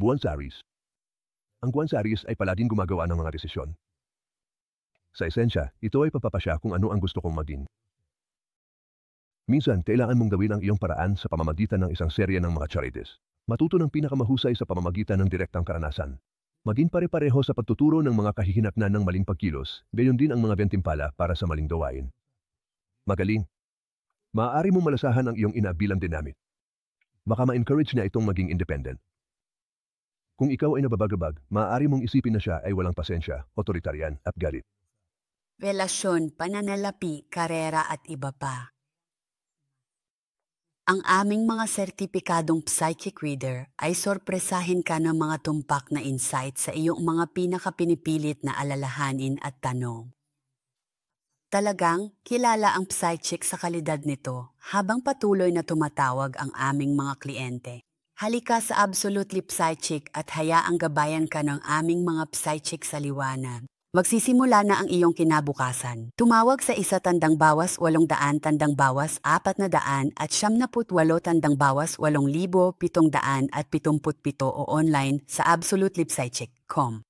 Buwan Saris. Ang Buwan Saris ay palaging gumagawa ng mga desisyon. Sa esensya, ito ay papapasya kung ano ang gusto kong maging. Minsan, kailangan mong gawin ang iyong paraan sa pamamagitan ng isang serye ng mga charities. Matuto ng pinakamahusay sa pamamagitan ng direktang karanasan. Maging pare-pareho sa pagtuturo ng mga kahihinatnan ng maling pagkilos, gayon din ang mga bentimpala para sa maling gawain. Magaling. Maaari mong malasahan ang iyong ina bilang dinamit. Baka ma-encourage niya itong maging independent. Kung ikaw ay nababagabag, maaari mong isipin na siya ay walang pasensya, otoritarian at galit. Relasyon, pananalapi, karera at iba pa. Ang aming mga sertipikadong psychic reader ay sorpresahin ka ng mga tumpak na insight sa iyong mga pinakapinipilit na alalahanin at tanong. Talagang kilala ang psychic sa kalidad nito habang patuloy na tumatawag ang aming mga kliyente. Halika sa Absolutely Psychic at hayaang gabayan ka ng aming mga psychic sa liwanag. Magsisimula na ang iyong kinabukasan. Tumawag sa 1-800-800 at 78-800-8,777 o online sa absolutelypsychic.com.